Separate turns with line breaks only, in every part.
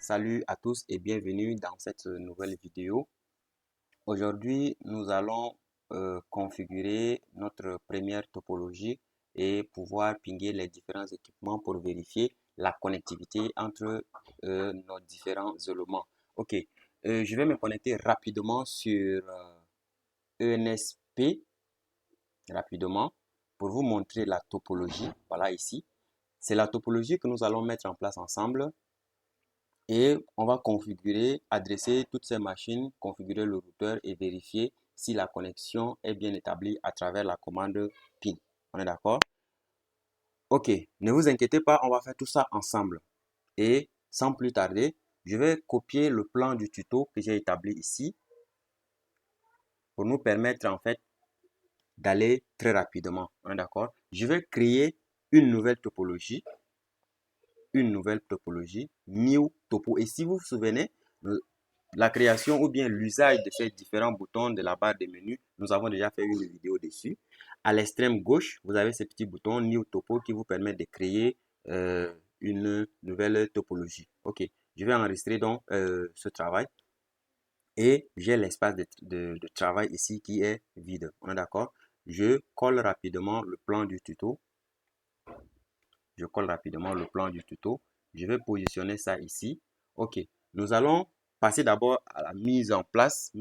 Salut à tous et bienvenue dans cette nouvelle vidéo. Aujourd'hui, nous allons configurer notre première topologie et pouvoir pinguer les différents équipements pour vérifier la connectivité entre nos différents éléments. Ok, je vais me connecter rapidement sur ENSP rapidement pour vous montrer la topologie. Voilà ici. C'est la topologie que nous allons mettre en place ensemble. Et on va configurer, adresser toutes ces machines, configurer le routeur et vérifier si la connexion est bien établie à travers la commande PIN. On est d'accord? Ok, ne vous inquiétez pas, on va faire tout ça ensemble. Et sans plus tarder, je vais copier le plan du tuto que j'ai établi ici pour nous permettre en fait d'aller très rapidement. On est d'accord? Je vais créer une nouvelle topologie, new topo. Et si vous vous souvenez, la création ou bien l'usage de ces différents boutons de la barre de menu, nous avons déjà fait une vidéo dessus. À l'extrême gauche, vous avez ce petit bouton New Topo qui vous permet de créer une nouvelle topologie. Ok, je vais enregistrer donc ce travail et j'ai l'espace de travail ici qui est vide. On est d'accord? Je colle rapidement le plan du tuto. Je vais positionner ça ici. Ok, nous allons passer d'abord à la mise en place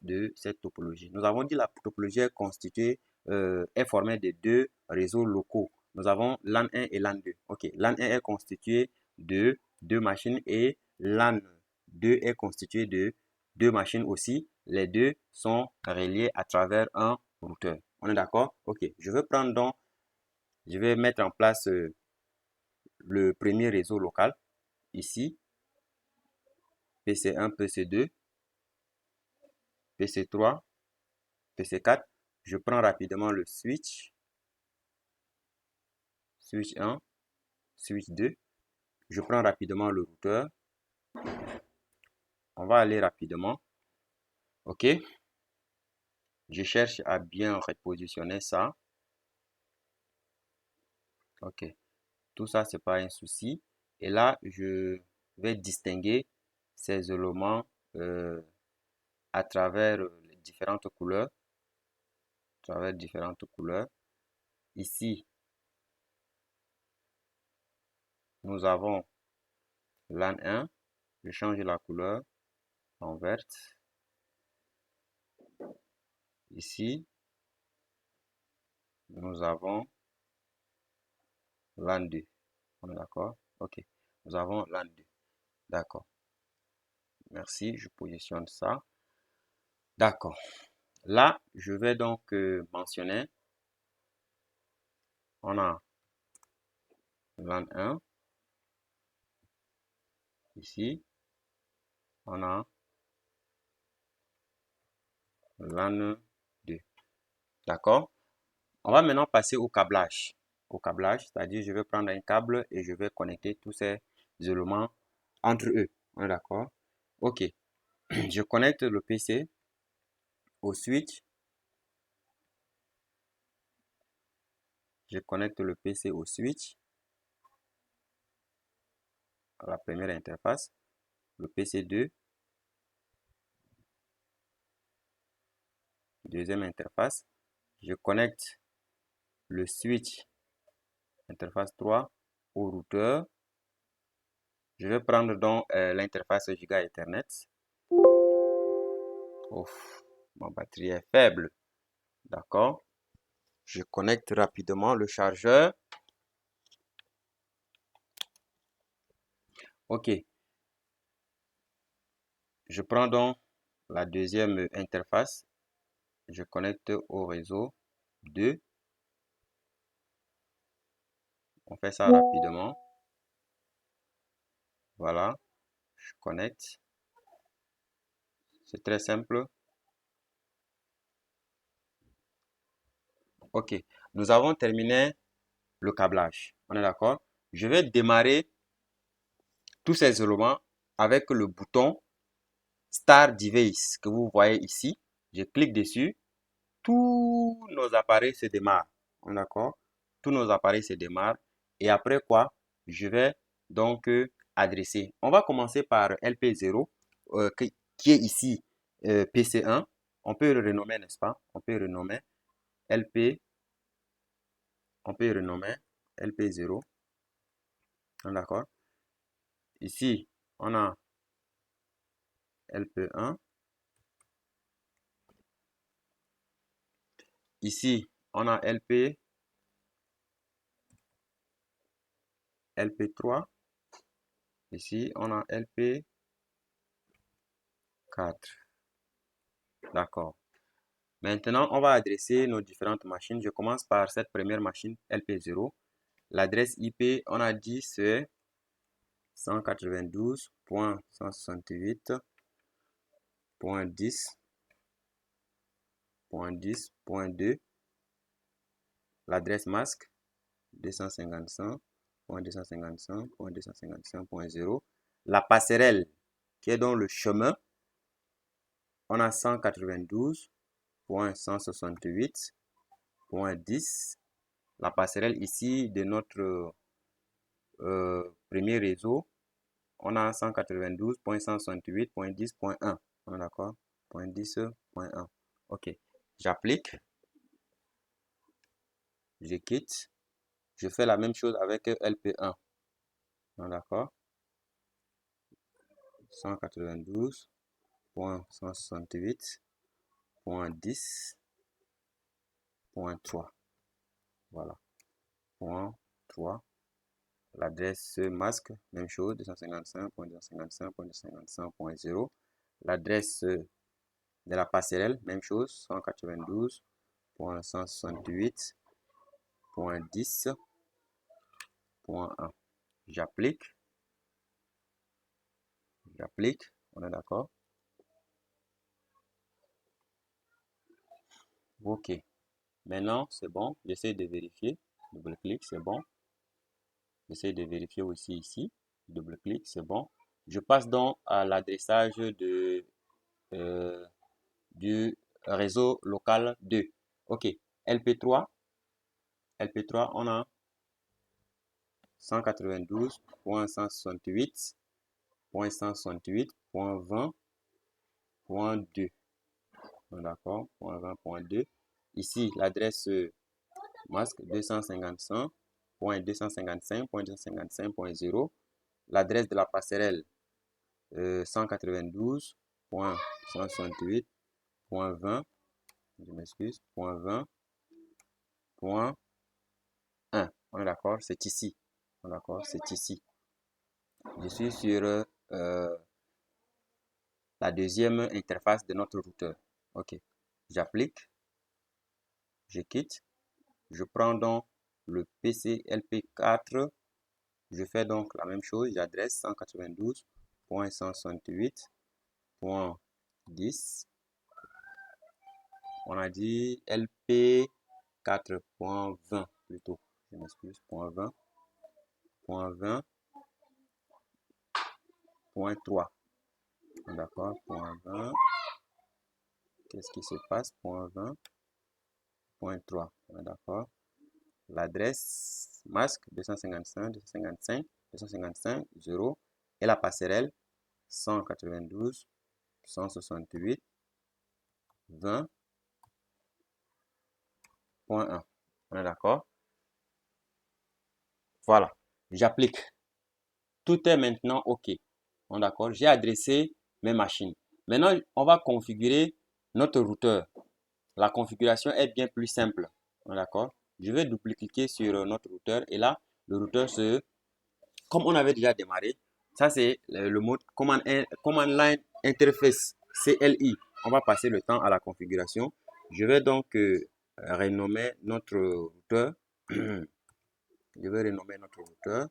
de cette topologie. Nous avons dit la topologie est constituée, est formée de deux réseaux locaux. Nous avons LAN 1 et LAN 2. Ok, LAN 1 est constitué de deux machines et LAN 2 est constitué de deux machines aussi. Les deux sont reliés à travers un routeur. On est d'accord? Ok, je vais mettre en place le premier réseau local ici, PC1, PC2, PC3, PC4. Je prends rapidement le switch 1, switch 2. Je prends rapidement le routeur. On va aller rapidement. OK. Je cherche à bien repositionner ça. OK. Tout ça, c'est pas un souci. Et là, je vais distinguer ces éléments à travers les différentes couleurs. Ici, nous avons LAN 1. Je change la couleur en verte. Ici, nous avons LAN 2. On est d'accord? OK. Nous avons LAN 2. D'accord. Merci. Je positionne ça. D'accord. Là, je vais donc mentionner, on a LAN 1. Ici, on a LAN 2. D'accord? On va maintenant passer au câblage. C'est-à-dire je vais prendre un câble et je vais connecter tous ces éléments entre eux. On est d'accord? OK. Je connecte le PC au switch. Je connecte le PC au switch, à la première interface. Le PC2, deuxième interface. Je connecte le switch interface 3 au routeur. Je vais prendre donc l'interface Giga Ethernet. Ouf, ma batterie est faible. D'accord. Je connecte rapidement le chargeur. OK. Je prends donc la deuxième interface. Je connecte au réseau 2. On fait ça rapidement. Voilà. Je connecte. C'est très simple. OK. Nous avons terminé le câblage. On est d'accord? Je vais démarrer tous ces éléments avec le bouton Start Device que vous voyez ici. Je clique dessus. Tous nos appareils se démarrent. On est d'accord? Tous nos appareils se démarrent. Et après quoi, je vais donc adresser. On va commencer par LP0 qui est ici PC1. On peut le renommer, n'est-ce pas? On peut renommer LP. On peut renommer LP0. D'accord? Ici, on a LP1. Ici, on a LP3. Ici, on a LP4. D'accord. Maintenant, on va adresser nos différentes machines. Je commence par cette première machine LP0. L'adresse IP, on a dit, c'est 192.168.10.10.2. L'adresse masque 255.255.255.0. La passerelle qui est dans le chemin, on a 192.168.10. La passerelle ici de notre premier réseau, on a 192.168.10.1. D'accord? 10.1. OK. J'applique. Je quitte. Je fais la même chose avec LP1. D'accord? 192.168.10.3. Voilà. Point 3. L'adresse masque, même chose, 255.255.255.0. L'adresse de la passerelle, même chose, 192.168.10.1. J'applique. On est d'accord? OK. Maintenant, c'est bon. J'essaie de vérifier. Double-clic, c'est bon. J'essaie de vérifier aussi ici. Double-clic, c'est bon. Je passe donc à l'adressage du réseau local 2. OK. LP3, on a 192.168.168.20.2. D'accord, .20.2. Ici, l'adresse masque 255.255.255.0. L'adresse de la passerelle 192.168.20. Je m'excuse, .20.1. On est d'accord, c'est ici. D'accord, c'est ici. Je suis sur la deuxième interface de notre routeur. OK. J'applique. Je quitte. Je prends donc le PC LP4. Je fais donc la même chose. J'adresse 192.168.10. On a dit LP4.20 plutôt. Je m'excuse. .20. .20.3. D'accord. .20. Qu'est-ce qui se passe? .20.3. D'accord. L'adresse masque 255.255.255.0 et la passerelle 192.168.20.1. On est d'accord? Voilà. J'applique. Tout est maintenant OK. On est d'accord? J'ai adressé mes machines. Maintenant, on va configurer notre routeur. La configuration est bien plus simple. On est d'accord? Je vais double-cliquer sur notre routeur et là, le routeur comme on avait déjà démarré, ça c'est le mode Command Line Interface, CLI. On va passer le temps à la configuration. Je vais donc renommer notre routeur. Je vais renommer notre routeur.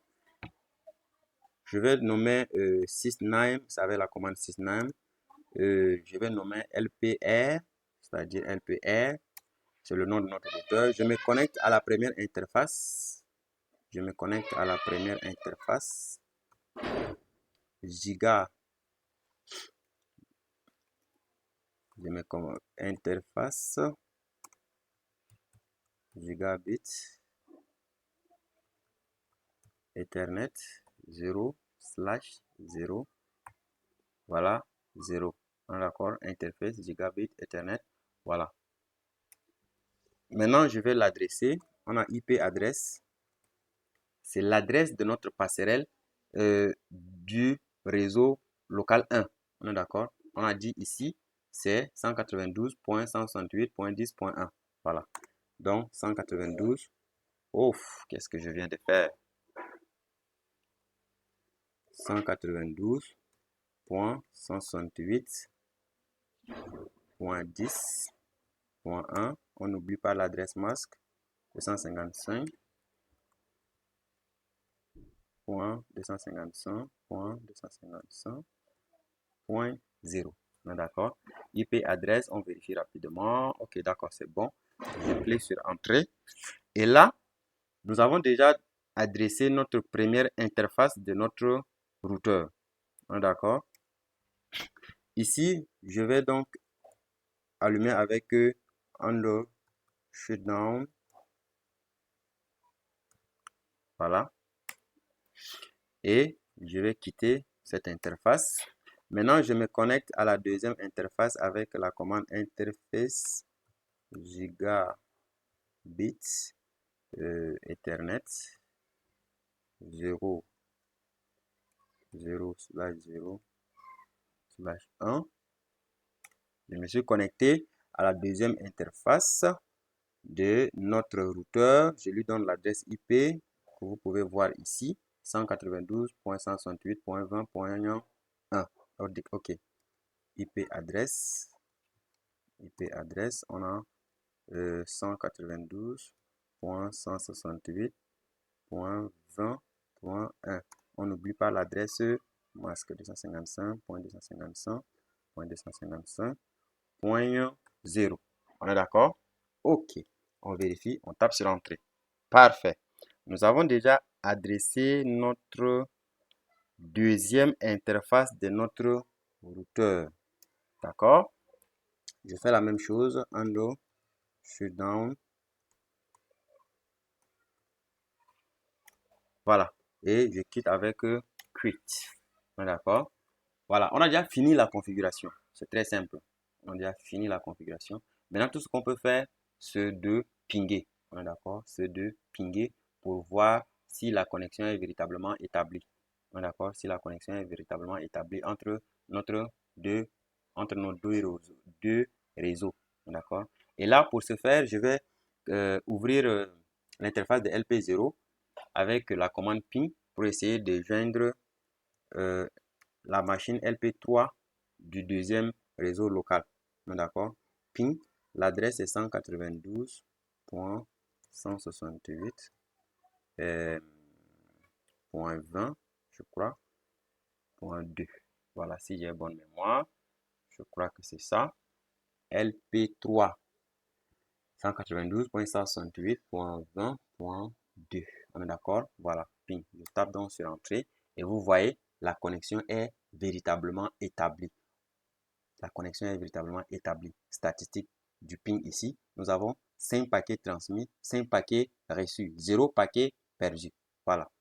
Je vais nommer sysname, ça va la commande sysname. Je vais nommer LPR, c'est-à-dire LPR. C'est le nom de notre routeur. Je me connecte à la première interface. Giga. Je mets comme interface gigabit Ethernet 0 0. Voilà, 0. D'accord, interface gigabit Ethernet. Voilà. Maintenant, je vais l'adresser. On a IP adresse. C'est l'adresse de notre passerelle du réseau local 1. On est d'accord? On a dit ici, c'est 192.168.10.1. Voilà. Donc, 192. Ouf, qu'est-ce que je viens de faire? 192.168.10.1. On n'oublie pas l'adresse masque. 255.255.255.0. D'accord. IP adresse, on vérifie rapidement. Ok, d'accord, c'est bon. Je clique sur Entrée. Et là, nous avons déjà adressé notre première interface de notre routeur. D'accord. Ici, je vais donc allumer avec Under Shutdown. Voilà. Et je vais quitter cette interface. Maintenant, je me connecte à la deuxième interface avec la commande interface gigabit Ethernet 0 0/0/1. Je me suis connecté à la deuxième interface de notre routeur. Je lui donne l'adresse IP que vous pouvez voir ici, 192.168.20.1. OK. IP adresse, on a 192.168.20.1. On n'oublie pas l'adresse masque 255.255.255.0. On est d'accord? OK. On vérifie, on tape sur Entrée. Parfait. Nous avons déjà adressé notre deuxième interface de notre routeur. D'accord? Je fais la même chose. Undo, shutdown. Voilà. Et je quitte avec quit. D'accord? Voilà. On a déjà fini la configuration. C'est très simple. On a déjà fini la configuration. Maintenant, tout ce qu'on peut faire, c'est de pinguer. On est d'accord? C'est de pinguer pour voir si la connexion est véritablement établie. On est d'accord? Si la connexion est véritablement établie entre nos deux réseaux. D'accord? Et là, pour ce faire, je vais ouvrir l'interface de LP0 avec la commande ping pour essayer de joindre la machine LP3 du deuxième réseau local. D'accord? Ping, l'adresse est 192.168.20, je crois, .2. Voilà, si j'ai bonne mémoire, je crois que c'est ça. LP3 192.168.20.2. On est d'accord? Voilà, ping. Je tape donc sur Entrée et vous voyez, la connexion est véritablement établie. La connexion est véritablement établie. Statistique du ping ici, nous avons 5 paquets transmis, 5 paquets reçus, 0 paquet perdu. Voilà.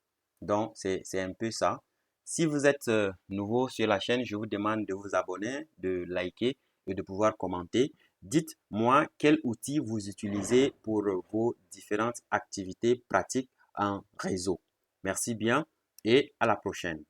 Donc, c'est un peu ça. Si vous êtes nouveau sur la chaîne, je vous demande de vous abonner, de liker et de pouvoir commenter. Dites-moi quel outil vous utilisez pour vos différentes activités pratiques en réseau. Merci bien et à la prochaine.